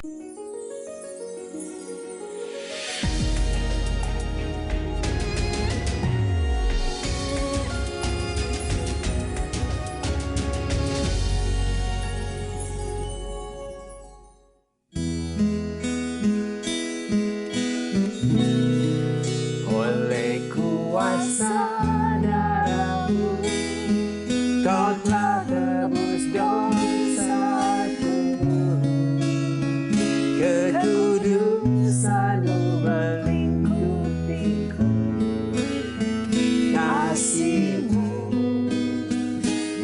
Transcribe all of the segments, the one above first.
Oleh kuasa darah-Mu, Kau telah tebus dosaku. Kekudusan-Mu melingkupiku. Kasih-Mu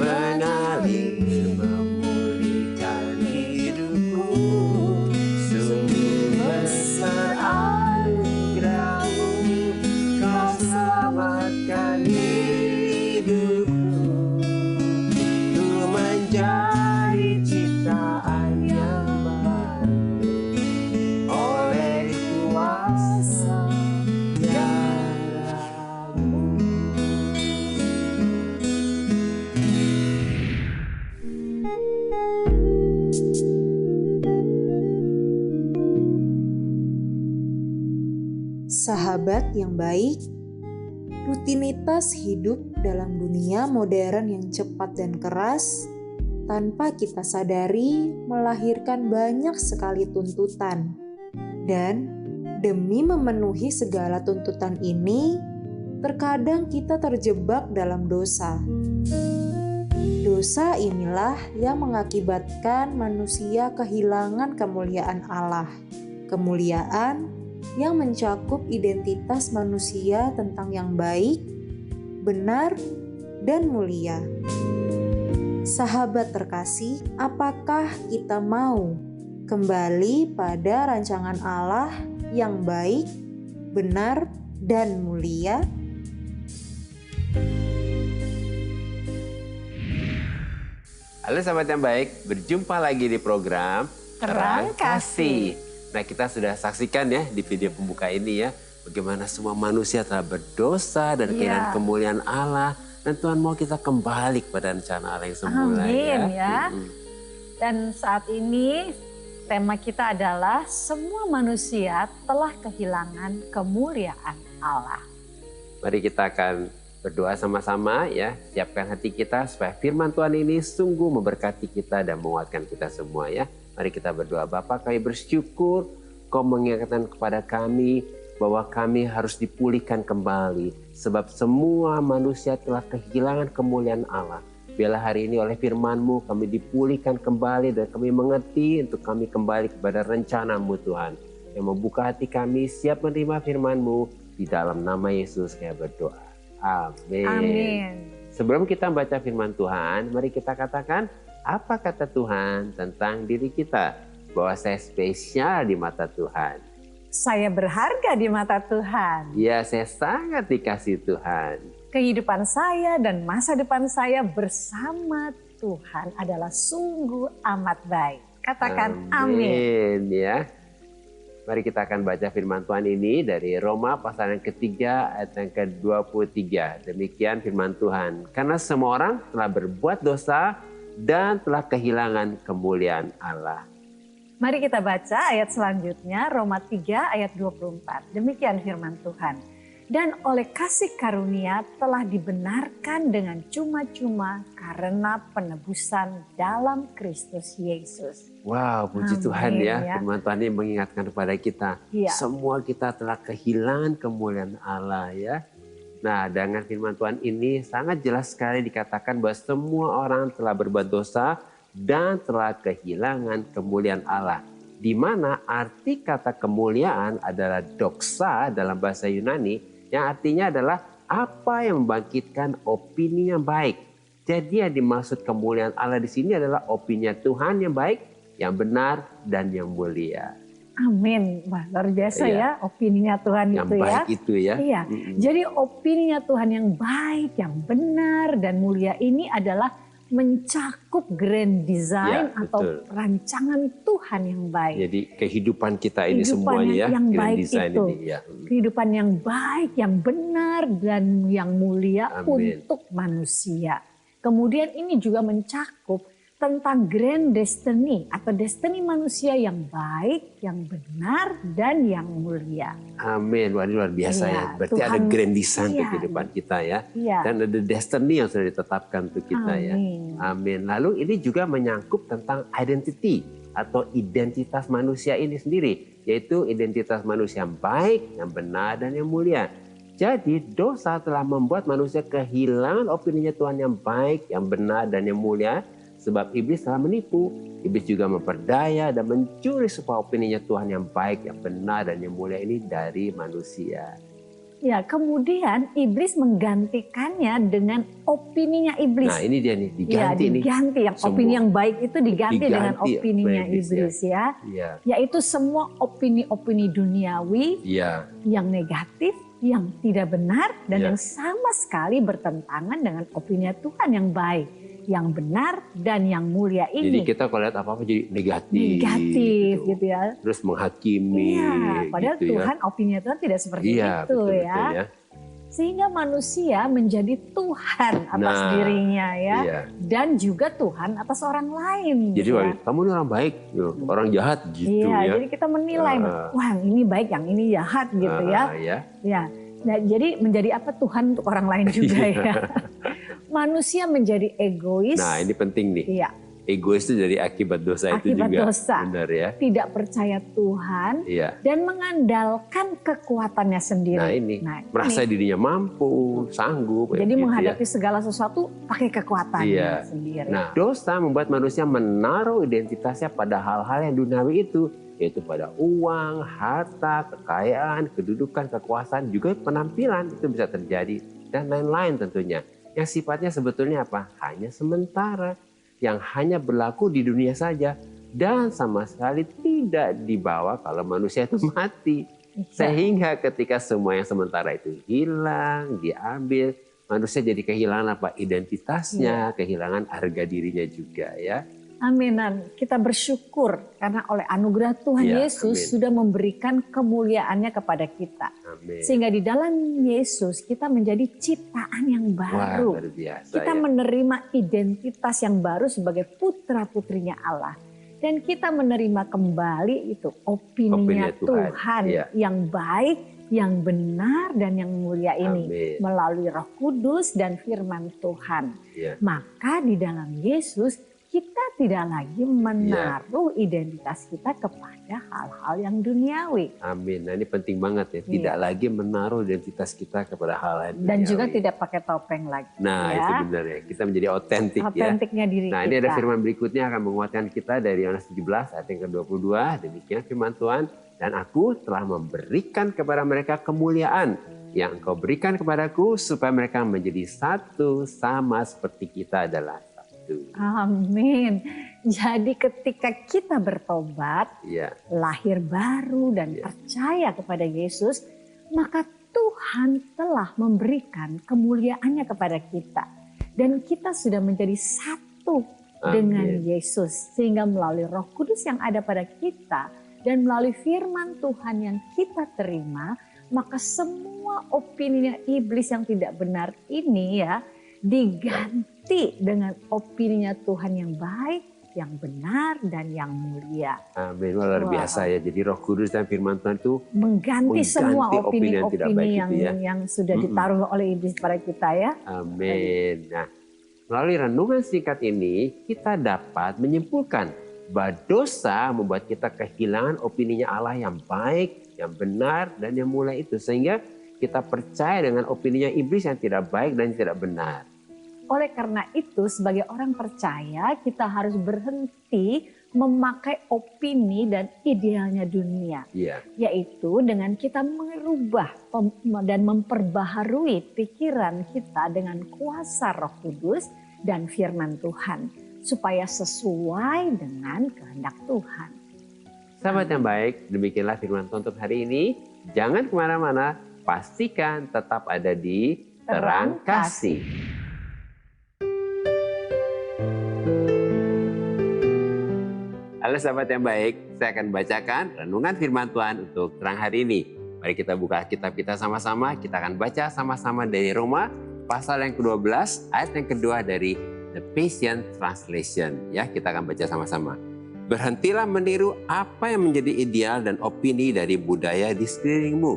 mengalir memulihkan hidupku. Sungguh besar anugerah-Mu, Kau selamatkan hidupku. Ku menjadi ciptaan yang baru oleh kuasa darah-Mu. Sahabat yang baik, rutinitas hidup dalam dunia modern yang cepat dan keras, tanpa kita sadari melahirkan banyak sekali tuntutan. Dan demi memenuhi segala tuntutan ini, terkadang kita terjebak dalam dosa. Dosa inilah yang mengakibatkan manusia kehilangan kemuliaan Allah. Kemuliaan yang mencakup identitas manusia tentang yang baik, benar, dan mulia. Sahabat terkasih, apakah kita mau kembali pada rancangan Allah yang baik, benar, dan mulia? Halo sahabat yang baik, berjumpa lagi di program Terang Kasih. Nah, kita sudah saksikan ya di video pembuka ini ya, bagaimana semua manusia telah berdosa dan kehilangan kemuliaan Allah. Dan Tuhan mau kita kembali kepada rencana Allah yang semula. Amin ya. Dan saat ini tema kita adalah semua manusia telah kehilangan kemuliaan Allah. Mari kita akan berdoa sama-sama ya, siapkan hati kita supaya firman Tuhan ini sungguh memberkati kita dan menguatkan kita semua ya. Mari kita berdoa. Bapa, kami bersyukur Kau mengingatkan kepada kami bahwa kami harus dipulihkan kembali. Sebab semua manusia telah kehilangan kemuliaan Allah. Biarlah hari ini oleh firman-Mu kami dipulihkan kembali dan kami mengerti untuk kami kembali kepada rencana-Mu Tuhan. Yang membuka hati kami siap menerima firman-Mu. Di dalam nama Yesus kami berdoa. Amin. Amin. Sebelum kita membaca firman Tuhan, mari kita katakan, apa kata Tuhan tentang diri kita? Bahwa saya spesial di mata Tuhan. Saya berharga di mata Tuhan. Ya, saya sangat dikasihi Tuhan. Kehidupan saya dan masa depan saya bersama Tuhan adalah sungguh amat baik. Katakan amin. Ya. Mari kita akan baca firman Tuhan ini dari Roma pasal yang ketiga ayat yang ke-23. Demikian firman Tuhan. Karena semua orang telah berbuat dosa dan telah kehilangan kemuliaan Allah. Mari kita baca ayat selanjutnya, Roma 3 ayat 24. Demikian firman Tuhan. Dan oleh kasih karunia telah dibenarkan dengan cuma-cuma karena penebusan dalam Kristus Yesus. Wow, puji Tuhan ya. Firman Tuhan ini mengingatkan kepada kita. Ya. Semua kita telah kehilangan kemuliaan Allah ya. Nah, dengan firman Tuhan ini sangat jelas sekali dikatakan bahwa semua orang telah berbuat dosa dan telah kehilangan kemuliaan Allah. Di mana arti kata kemuliaan adalah doxa dalam bahasa Yunani, yang artinya adalah apa yang membangkitkan opini yang baik. Jadi yang dimaksud kemuliaan Allah di sini adalah opini Tuhan yang baik, yang benar, dan yang mulia. Amin. Wah, luar biasa ya opininya Tuhan yang itu ya. Yang baik itu ya. Iya. Jadi opininya Tuhan yang baik, yang benar dan mulia ini adalah mencakup grand design atau rancangan Tuhan yang baik. Jadi kehidupan kita ini semuanya ya, yang grand baik design itu. Ini ya. Kehidupan yang baik, yang benar dan yang mulia Amin. untuk manusia. Kemudian ini juga mencakup tentang grand destiny atau destiny manusia yang baik, yang benar, dan yang mulia. Amin. Wah, ini luar biasa Iya, ya. Berarti Tuhan, ada grand design iya, di kehidupan kita ya. Iya. Dan ada destiny yang sudah ditetapkan untuk kita ya. Amin. Amin. Lalu ini juga menyangkut tentang identity atau identitas manusia ini sendiri. Yaitu identitas manusia yang baik, yang benar, dan yang mulia. Jadi dosa telah membuat manusia kehilangan opininya Tuhan yang baik, yang benar, dan yang mulia. Sebab iblis telah menipu. Iblis juga memperdaya dan mencuri supaya opininya Tuhan yang baik, yang benar, dan yang mulia ini dari manusia. Ya, kemudian iblis menggantikannya dengan opininya iblis. Nah ini dia nih, Ya, diganti nih. diganti. Yang Semua. opini yang baik itu diganti dengan Diganti opininya oleh iblis, iblis ya. Iya. Yaitu semua opini-opini duniawi Iya. yang negatif, yang tidak benar, dan Ya. yang sama sekali bertentangan dengan opini Tuhan yang baik, yang benar, dan yang mulia Jadi ini. kita kalau lihat apa-apa jadi negatif. Negatif gitu ya. Terus menghakimi. Iya, padahal gitu Tuhan, opini Tuhan tidak seperti Iya, itu betul-betul ya. Sehingga manusia menjadi Tuhan atas Nah, dirinya ya. Iya. Dan juga Tuhan atas orang lain. Jadi ya. kamu ini orang baik, orang jahat gitu Iya, ya. jadi kita menilai, wah yang ini baik, yang ini jahat gitu ya. Ya. Ya, nah, jadi menjadi apa Tuhan untuk orang lain juga ya. Manusia menjadi egois. Nah ini penting nih. Iya, Egois itu dari akibat dosa itu akibat juga. dosa. Benar ya. Tidak percaya Tuhan Iya. dan mengandalkan kekuatannya sendiri. Nah ini merasa dirinya mampu, sanggup. Jadi gitu menghadapi ya. segala sesuatu pakai kekuatannya Iya. sendiri. Nah dosa membuat manusia menaruh identitasnya pada hal-hal yang duniawi itu. Yaitu pada uang, harta, kekayaan, kedudukan, kekuasaan, juga penampilan itu bisa terjadi. Dan lain-lain tentunya. Yang sifatnya sebetulnya apa? Hanya sementara. Yang hanya berlaku di dunia saja. Dan sama sekali tidak dibawa kalau manusia itu mati. Sehingga ketika semua yang sementara itu hilang, diambil, manusia jadi kehilangan apa? Identitasnya, kehilangan harga dirinya juga ya. Amin. Kita bersyukur karena oleh anugerah Tuhan Ya, Yesus amin. sudah memberikan kemuliaannya kepada kita. Amin. Sehingga di dalam Yesus kita menjadi ciptaan yang Wah, baru. luar biasa Kita ya. menerima identitas yang baru sebagai putra-putrinya Allah. Dan kita menerima kembali itu opininya Opini Tuhan. Tuhan Iya. yang baik, yang benar, dan yang mulia ini. Amin. Melalui Roh Kudus dan firman Tuhan. Ya. Maka di dalam Yesus kita tidak lagi menaruh identitas kita kepada hal-hal yang duniawi. Amin. Nah ini penting banget ya. Tidak lagi menaruh identitas kita kepada hal lain. Dan juga tidak pakai topeng lagi. Nah ya. itu benar ya. Kita menjadi otentik ya. Otentiknya diri Nah kita. ini ada firman berikutnya akan menguatkan kita dari Yohanes 17 ayat yang ke-22. Demikian firman Tuhan. Dan aku telah memberikan kepada mereka kemuliaan yang engkau berikan kepadaku supaya mereka menjadi satu sama seperti kita adalah satu. Amin. Jadi ketika kita bertobat, Iya. lahir baru dan percaya kepada Yesus, maka Tuhan telah memberikan kemuliaannya kepada kita. Dan kita sudah menjadi satu dengan Yesus. Sehingga melalui Roh Kudus yang ada pada kita dan melalui firman Tuhan yang kita terima, maka semua opininya iblis yang tidak benar ini ya diganti dengan opininya Tuhan yang baik, yang benar, dan yang mulia. Amin. Luar biasa ya. Jadi Roh Kudus dan firman Tuhan itu Mengganti semua opini yang tidak baik opini-opini itu ya. yang sudah ditaruh oleh iblis pada kita ya. Amin. Nah, melalui renungan singkat ini kita dapat menyimpulkan bahwa dosa membuat kita kehilangan opininya Allah yang baik, yang benar, dan yang mulia itu. Sehingga kita percaya dengan opininya iblis yang tidak baik dan tidak benar. Oleh karena itu sebagai orang percaya kita harus berhenti memakai opini dan idealnya dunia. Iya. Yaitu dengan kita merubah dan memperbaharui pikiran kita dengan kuasa Roh Kudus dan firman Tuhan. Supaya sesuai dengan kehendak Tuhan. Sahabat yang baik, demikianlah firman Tuhan untuk hari ini. Jangan kemana-mana, pastikan tetap ada di Terang Kasih. Halo sahabat yang baik, saya akan bacakan renungan firman Tuhan untuk terang hari ini. Mari kita buka kitab kita sama-sama, kita akan baca sama-sama dari Roma pasal yang ke-12 ayat yang kedua dari The Passion Translation. Ya, kita akan baca sama-sama. Berhentilah meniru apa yang menjadi ideal dan opini dari budaya di sekelilingmu.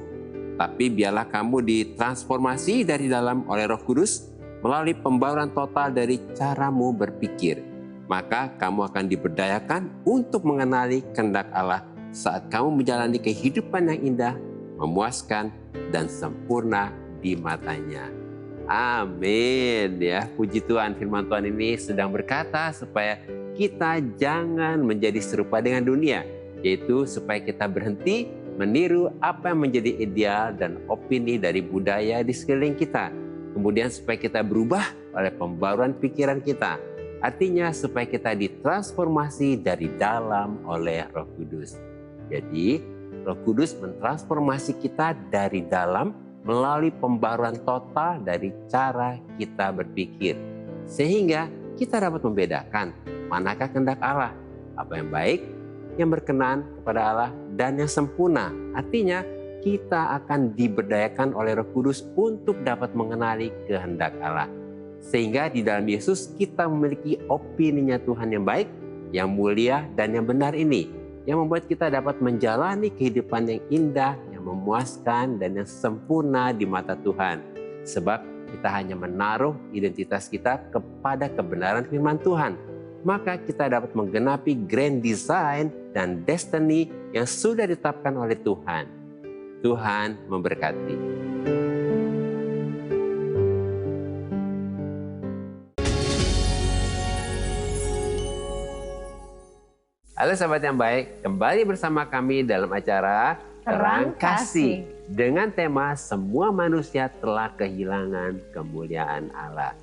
Tapi biarlah kamu ditransformasi dari dalam oleh Roh Kudus melalui pembaruan total dari caramu berpikir. Maka kamu akan diberdayakan untuk mengenali kehendak Allah saat kamu menjalani kehidupan yang indah, memuaskan, dan sempurna di matanya. Amin. Ya, puji Tuhan, firman Tuhan ini sedang berkata supaya kita jangan menjadi serupa dengan dunia, yaitu supaya kita berhenti meniru apa yang menjadi ideal dan opini dari budaya di sekeliling kita. Kemudian supaya kita berubah oleh pembaruan pikiran kita. Artinya supaya kita ditransformasi dari dalam oleh Roh Kudus. Jadi Roh Kudus mentransformasi kita dari dalam melalui pembaruan total dari cara kita berpikir. Sehingga kita dapat membedakan manakah kehendak Allah, apa yang baik, yang berkenan kepada Allah, dan yang sempurna. Artinya kita akan diberdayakan oleh Roh Kudus untuk dapat mengenali kehendak Allah. Sehingga di dalam Yesus kita memiliki opininya Tuhan yang baik, yang mulia, dan yang benar ini. Yang membuat kita dapat menjalani kehidupan yang indah, yang memuaskan, dan yang sempurna di mata Tuhan. Sebab kita hanya menaruh identitas kita kepada kebenaran firman Tuhan. Maka kita dapat menggenapi grand design dan destiny yang sudah ditetapkan oleh Tuhan. Tuhan memberkati. Halo sahabat yang baik, kembali bersama kami dalam acara Terang Kasih dengan tema semua manusia telah kehilangan kemuliaan Allah.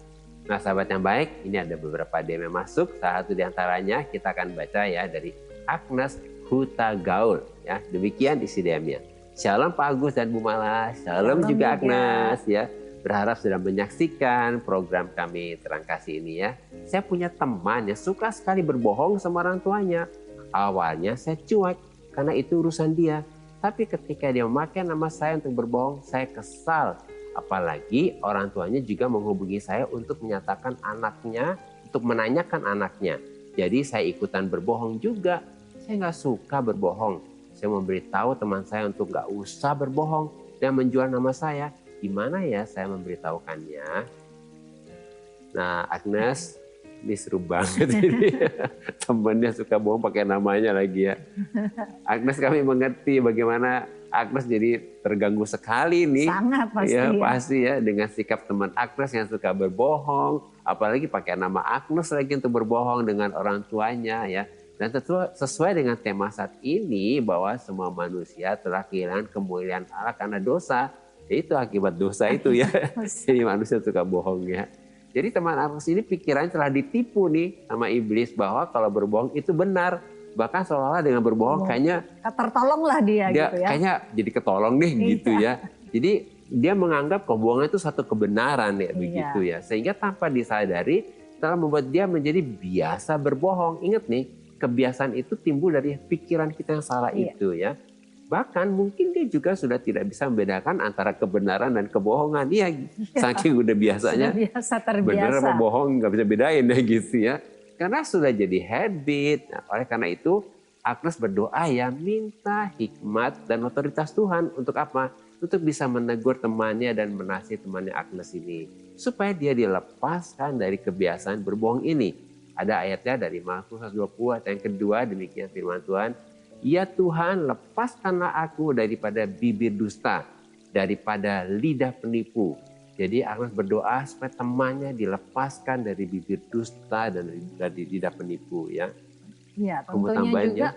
Nah sahabat yang baik, ini ada beberapa DM yang masuk. Salah satu di antaranya kita akan baca ya dari Agnes Hutagaul. Ya, demikian isi DM-nya. Shalom Pak Agus dan Bu Mala. Shalom juga Agnes ya. Berharap sudah menyaksikan program kami Terang Kasih ini ya. Saya punya teman yang suka sekali berbohong sama orang tuanya. Awalnya saya cuek karena itu urusan dia. Tapi ketika dia memakai nama saya untuk berbohong, saya kesal. Apalagi orang tuanya juga menghubungi saya untuk menyatakan anaknya, untuk menanyakan anaknya. Jadi saya ikutan berbohong juga. Saya nggak suka berbohong. Saya memberitahu teman saya untuk nggak usah berbohong dan menjual nama saya. Gimana ya saya memberitahukannya? Nah Agnes, ini seru banget ini. Temennya suka bohong pakai namanya lagi ya. Agnes, kami mengerti bagaimana Agnes jadi terganggu sekali nih. Sangat pasti ya. Ya. Pasti ya dengan sikap teman Agnes yang suka berbohong. Apalagi pakai nama Agnes lagi untuk berbohong dengan orang tuanya ya. Dan tentu sesuai dengan tema saat ini bahwa semua manusia telah kehilangan kemuliaan Allah karena dosa. Itu akibat dosa itu ya. Jadi manusia suka bohong ya. Jadi teman Agnes ini pikirannya telah ditipu nih sama iblis bahwa kalau berbohong itu benar. Bahkan seolah-olah dengan berbohong kayaknya tertolonglah dia gitu ya. Kayaknya jadi ketolong nih gitu ya. Jadi dia menganggap kebohongan itu satu kebenaran ya begitu ya. Sehingga tanpa disadari telah membuat dia menjadi biasa berbohong. Ingat nih, kebiasaan itu timbul dari pikiran kita yang salah itu ya. Bahkan mungkin dia juga sudah tidak bisa membedakan antara kebenaran dan kebohongan. Iya, saking udah biasanya. Sudah biasa terbiasa. Benar apa bohong nggak bisa bedain ya gitu ya. Karena sudah jadi habit. Nah, oleh karena itu Agnes berdoa ya minta hikmat dan otoritas Tuhan untuk apa? Untuk bisa menegur temannya dan menasihati temannya Agnes ini. Supaya dia dilepaskan dari kebiasaan berbohong ini. Ada ayatnya dari Mazmur 120 ayat yang kedua, demikian firman Tuhan. Ya Tuhan, lepaskanlah aku daripada bibir dusta, daripada lidah penipu. Jadi Agnes berdoa supaya temannya dilepaskan dari bibir dusta dan dari lidah penipu ya. Ya, tentunya juga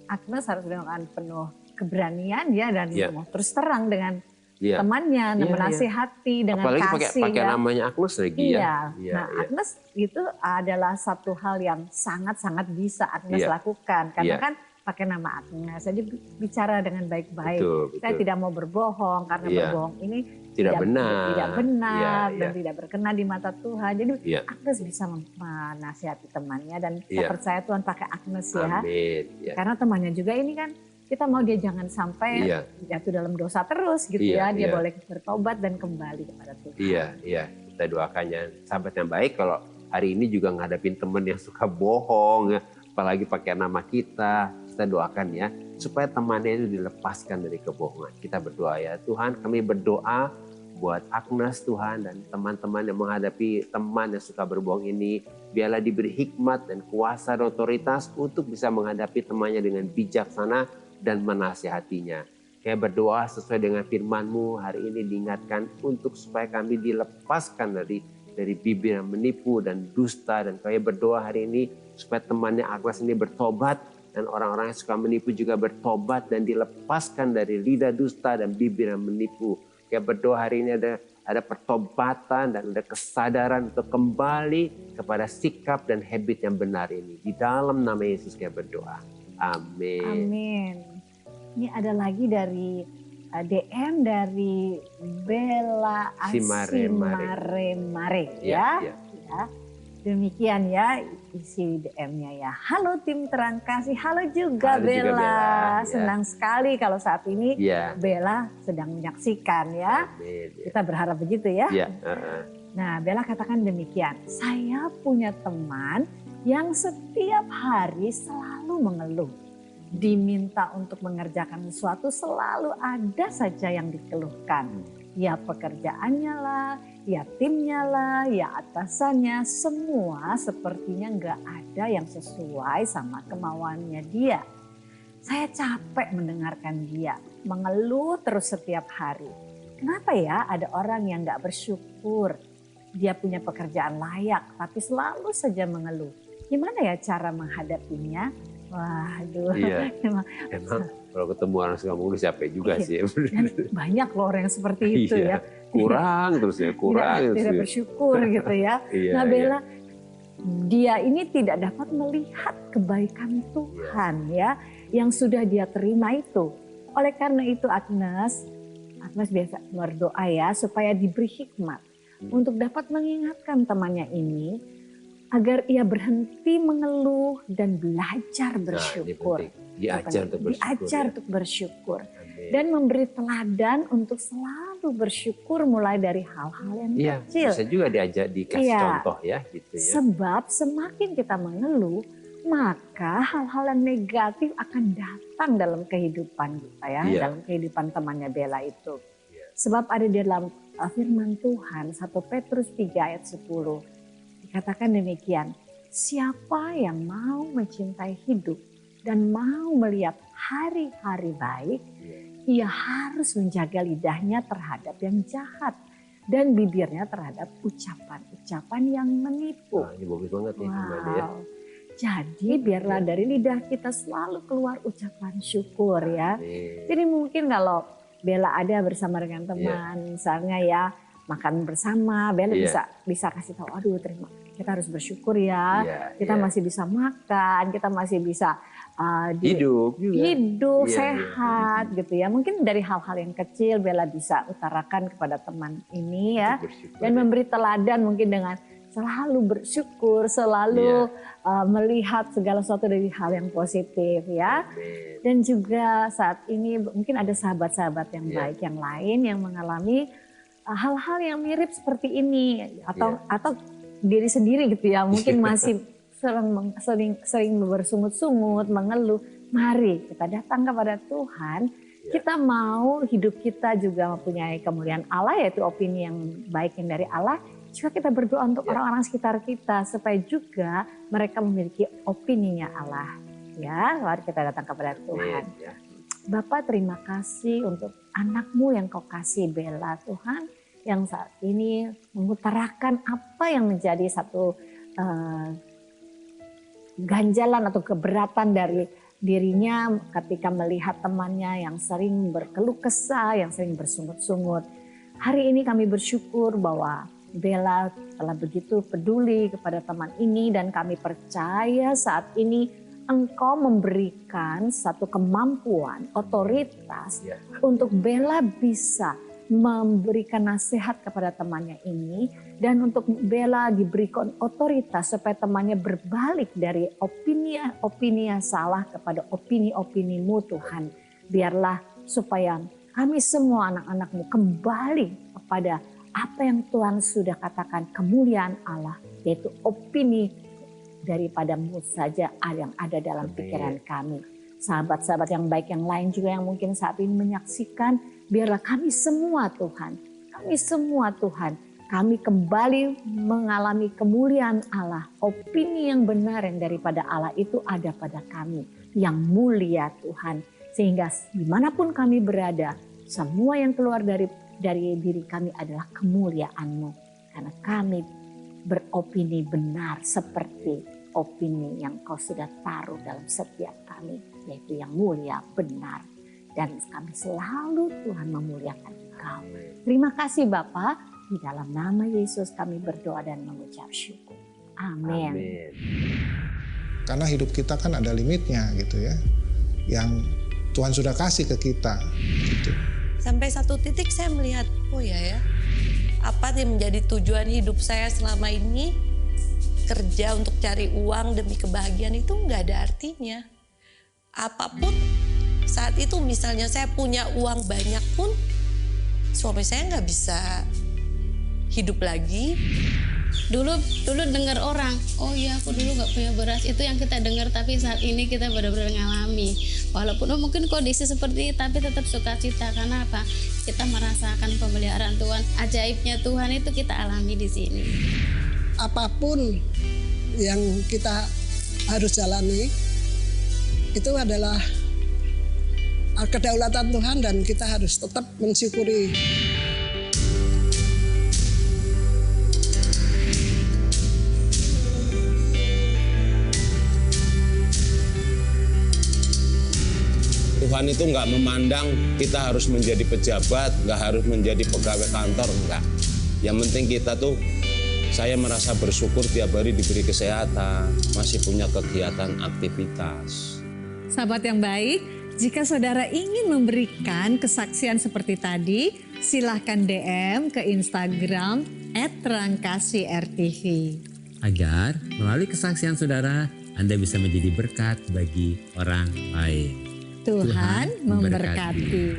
Agnes harus dengan penuh keberanian ya dan terus terang dengan temannya, menasihati dengan apalagi kasih. Pakai namanya Agnes lagi ya. Nah, Agnes itu adalah satu hal yang sangat-sangat bisa Agnes lakukan karena kan pakai nama Agnes, jadi bicara dengan baik-baik. Saya tidak mau berbohong karena berbohong ini tidak benar dan tidak berkenan di mata Tuhan. Jadi Agnes bisa menasihati temannya dan saya percaya Tuhan pakai Agnes ya. Amin. Karena temannya juga ini kan kita mau dia jangan sampai jatuh dalam dosa terus gitu ya. Dia boleh bertobat dan kembali kepada Tuhan. Iya. Kita doakannya sahabat yang baik kalau hari ini juga ngadapin teman yang suka bohong, ya, apalagi pakai nama kita. Kita doakan ya, supaya temannya itu dilepaskan dari kebohongan. Kita berdoa ya, Tuhan kami berdoa buat Agnes Tuhan dan teman-teman yang menghadapi teman yang suka berbohong ini. Biarlah diberi hikmat dan kuasa dan otoritas untuk bisa menghadapi temannya dengan bijaksana dan menasihatinya. Kayak berdoa sesuai dengan firman-Mu hari ini diingatkan untuk supaya kami dilepaskan dari bibir yang menipu dan dusta. Dan kayak berdoa hari ini supaya temannya Agnes ini bertobat dan orang-orang yang suka menipu juga bertobat dan dilepaskan dari lidah dusta dan bibir yang menipu. Kayak berdoa hari ini ada pertobatan dan ada kesadaran untuk kembali kepada sikap dan habit yang benar ini. Di dalam nama Yesus kayak berdoa. Amin. Amin. Ini ada lagi dari DM dari Bella Asimare ya. Ya. Demikian ya isi DM-nya ya. Halo tim Terang Kasih, halo juga Bella. Senang sekali kalau saat ini Bella sedang menyaksikan ya. Kita berharap begitu ya. Nah Bella katakan demikian, saya punya teman yang setiap hari selalu mengeluh. Diminta untuk mengerjakan sesuatu selalu ada saja yang dikeluhkan. Ya pekerjaannya lah, ya timnya lah, ya atasannya, semua sepertinya nggak ada yang sesuai sama kemauannya dia. Saya capek mendengarkan dia mengeluh terus setiap hari. Kenapa ya ada orang yang nggak bersyukur? Dia punya pekerjaan layak tapi selalu saja mengeluh. Gimana ya cara menghadapinya? Waduh, iya. Emang kalau ketemu orang suka mengeluh capek juga sih. Dan banyak loh orang yang seperti itu ya. Kurang terus ya, kurang. Tidak bersyukur gitu ya. Nah Bella, dia ini tidak dapat melihat kebaikan Tuhan ya, yang sudah dia terima itu. Oleh karena itu Agnes biasa berdoa ya supaya diberi hikmat untuk dapat mengingatkan temannya ini agar ia berhenti mengeluh dan belajar bersyukur. Diajar untuk bersyukur. Dan memberi teladan untuk selalu bersyukur mulai dari hal-hal yang kecil. Bisa juga diajak dikasih contoh ya. Gitu ya. Sebab semakin kita mengeluh, maka hal-hal yang negatif akan datang dalam kehidupan kita ya. Dalam kehidupan temannya Bella itu. Sebab ada di dalam firman Tuhan 1 Petrus 3 ayat 10. Dikatakan demikian, siapa yang mau mencintai hidup dan mau melihat hari-hari baik, ia harus menjaga lidahnya terhadap yang jahat dan bibirnya terhadap ucapan-ucapan yang menipu. Ini bagus banget nih ya. Jadi biarlah dari lidah kita selalu keluar ucapan syukur ya. Jadi mungkin kalau Bella ada bersama dengan teman, misalnya ya makan bersama, Bella bisa kasih tahu, aduh terima, kita harus bersyukur ya, kita masih bisa makan, kita masih bisa hidup sehat gitu ya. Mungkin dari hal-hal yang kecil Bella bisa utarakan kepada teman ini ya, dan memberi teladan mungkin dengan selalu bersyukur, selalu melihat segala sesuatu dari hal yang positif ya. Dan juga saat ini mungkin ada sahabat-sahabat yang baik yang lain yang mengalami hal-hal yang mirip seperti ini atau diri sendiri gitu ya, mungkin masih sering bersungut-sungut, mengeluh. Mari kita datang kepada Tuhan. Kita mau hidup kita juga mempunyai kemuliaan Allah, yaitu opini yang baik yang dari Allah. Juga kita berdoa untuk orang-orang sekitar kita supaya juga mereka memiliki opininya Allah. Ya, mari kita datang kepada Tuhan. Bapak terima kasih untuk anak-Mu yang Kau kasih Bella Tuhan, yang saat ini mengutarakan apa yang menjadi satu ganjalan atau keberatan dari dirinya ketika melihat temannya yang sering berkeluh kesah, yang sering bersungut-sungut. Hari ini kami bersyukur bahwa Bella telah begitu peduli kepada teman ini, dan kami percaya saat ini Engkau memberikan satu kemampuan, otoritas untuk Bella bisa memberikan nasihat kepada temannya ini, dan untuk Bella diberikan otoritas supaya temannya berbalik dari opini yang salah kepada opini-opini-Mu Tuhan. Biarlah supaya kami semua anak-anak-Mu kembali kepada apa yang Tuhan sudah katakan, kemuliaan Allah yaitu opini daripadamu saja yang ada dalam pikiran kami. Sahabat-sahabat yang baik yang lain juga yang mungkin saat ini menyaksikan, biarlah kami semua Tuhan, kami kembali mengalami kemuliaan Allah. Opini yang benar yang daripada Allah itu ada pada kami, yang mulia Tuhan. Sehingga dimanapun kami berada, semua yang keluar dari diri kami adalah kemuliaan-Mu. Karena kami beropini benar seperti opini yang Kau sudah taruh dalam setiap kami, yaitu yang mulia, benar. Dan kami selalu Tuhan memuliakan Engkau. Terima kasih Bapa, di dalam nama Yesus kami berdoa dan mengucap syukur. Amin. Karena hidup kita kan ada limitnya gitu ya, yang Tuhan sudah kasih ke kita gitu. Sampai satu titik saya melihat, oh ya, apa yang menjadi tujuan hidup saya selama ini, kerja untuk cari uang demi kebahagiaan itu nggak ada artinya. Apapun saat itu misalnya saya punya uang banyak pun, suami saya nggak bisa hidup lagi. Dulu dengar orang, oh iya aku dulu nggak punya beras, itu yang kita dengar, tapi saat ini kita benar-benar ngalami. Walaupun mungkin kondisi seperti itu, tapi tetap sukacita. Karena apa? Kita merasakan pemeliharaan Tuhan, ajaibnya Tuhan itu kita alami di sini. Apapun yang kita harus jalani, itu adalah kedaulatan Tuhan dan kita harus tetap mensyukuri. Tuhan itu nggak memandang kita harus menjadi pejabat, nggak harus menjadi pegawai kantor, enggak. Yang penting kita tuh, saya merasa bersyukur tiap hari diberi kesehatan, masih punya kegiatan aktivitas. Sahabat yang baik, jika saudara ingin memberikan kesaksian seperti tadi, silahkan DM ke Instagram @rangkasih_rtv. Agar melalui kesaksian saudara, Anda bisa menjadi berkat bagi orang lain. Tuhan memberkati.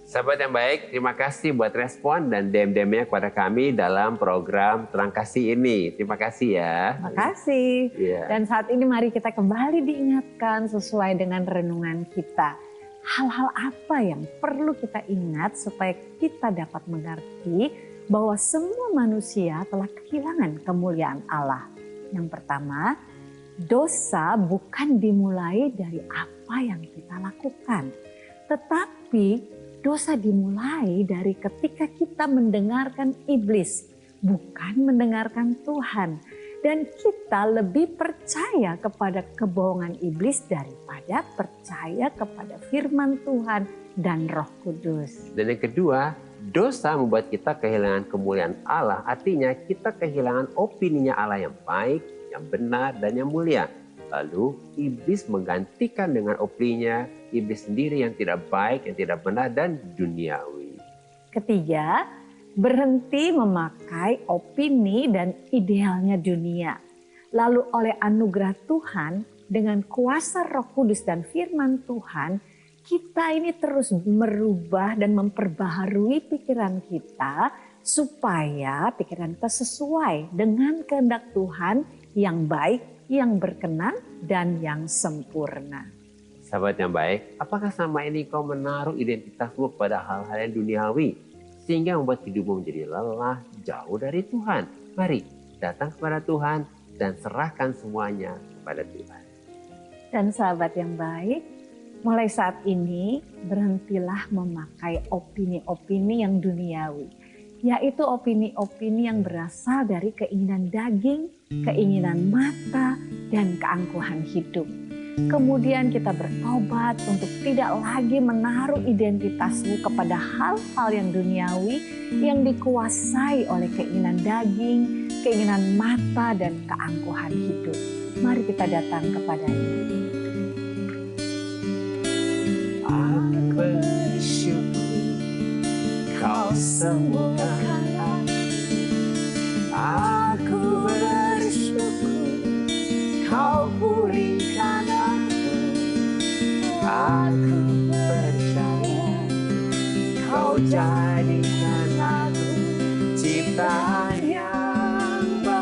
Sahabat yang baik, terima kasih buat respon dan DM-DM-nya kepada kami dalam program Terang Kasih ini. Terima kasih ya. Terima kasih. Yeah. Dan saat ini mari kita kembali diingatkan sesuai dengan renungan kita. Hal-hal apa yang perlu kita ingat supaya kita dapat mengerti bahwa semua manusia telah kehilangan kemuliaan Allah. Yang pertama, dosa bukan dimulai dari apa yang kita lakukan, tetapi dosa dimulai dari ketika kita mendengarkan iblis, bukan mendengarkan Tuhan. Dan kita lebih percaya kepada kebohongan iblis daripada percaya kepada firman Tuhan dan Roh Kudus. Dan yang kedua, dosa membuat kita kehilangan kemuliaan Allah. Artinya kita kehilangan opininya Allah yang baik, yang benar, dan yang mulia. Lalu iblis menggantikan dengan opininya iblis sendiri yang tidak baik, yang tidak benar, dan duniawi. Ketiga, berhenti memakai opini dan idealnya dunia. Lalu oleh anugerah Tuhan, dengan kuasa Roh Kudus dan firman Tuhan, kita ini terus merubah dan memperbaharui pikiran kita supaya pikiran kita sesuai dengan kehendak Tuhan yang baik, yang berkenan, dan yang sempurna. Sahabat yang baik, apakah selama ini kau menaruh identitasmu pada hal-hal yang duniawi sehingga membuat hidupmu menjadi lelah, jauh dari Tuhan? Mari datang kepada Tuhan dan serahkan semuanya kepada Tuhan. Dan sahabat yang baik, mulai saat ini berhentilah memakai opini-opini yang duniawi, yaitu opini-opini yang berasal dari keinginan daging, keinginan mata, dan keangkuhan hidup. Kemudian kita bertobat untuk tidak lagi menaruh identitasmu kepada hal-hal yang duniawi yang dikuasai oleh keinginan daging, keinginan mata, dan keangkuhan hidup. Mari kita datang kepada-Nya. Aku bersyukur Kau sembuhkan aku, bersyukur Kau pulihkan aku percaya Kau jadikan aku ciptaan yang baru.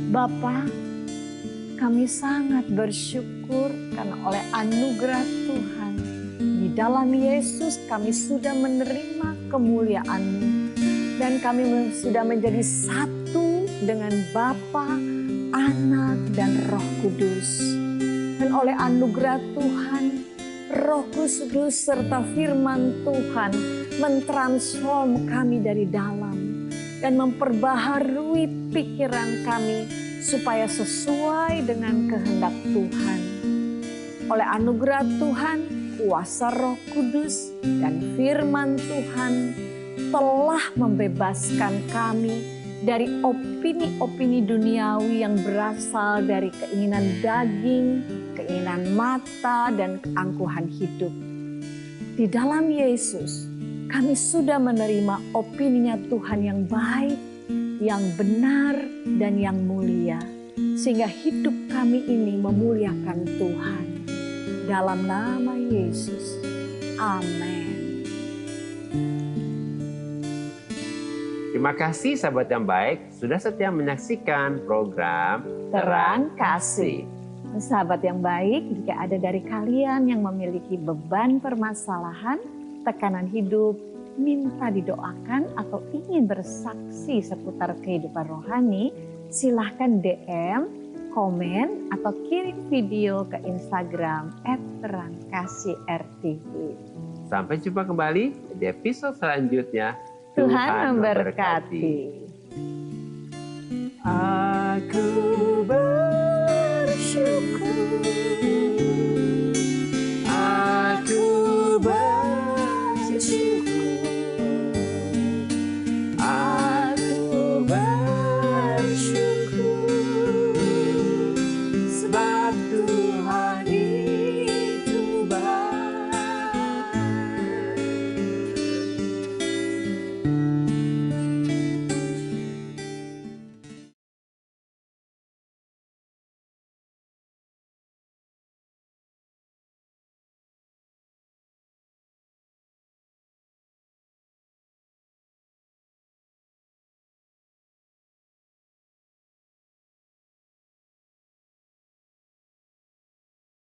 Bapa, kami sangat bersyukur karena oleh anugerah Tuhan, di dalam Yesus kami sudah menerima kemuliaan-Mu. Dan kami sudah menjadi satu dengan Bapa, Anak, dan Roh Kudus. Dan oleh anugerah Tuhan, Roh Kudus serta firman Tuhan mentransform kami dari dalam dan memperbaharui pikiran kami supaya sesuai dengan kehendak Tuhan. Oleh anugerah Tuhan, kuasa Roh Kudus dan firman Tuhan telah membebaskan kami dari opini-opini duniawi yang berasal dari keinginan daging, keinginan mata, dan keangkuhan hidup. Di dalam Yesus, kami sudah menerima opininya Tuhan yang baik, yang benar, dan yang mulia. Sehingga hidup kami ini memuliakan Tuhan. Dalam nama Yesus, amin. Terima kasih sahabat yang baik sudah setia menyaksikan program Terang Kasih. Sahabat yang baik, jika ada dari kalian yang memiliki beban permasalahan, tekanan hidup, minta didoakan atau ingin bersaksi seputar kehidupan rohani, silahkan DM, komen, atau kirim video ke Instagram @terangkasih_rtv. Sampai jumpa kembali di episode selanjutnya. Tuhan memberkati.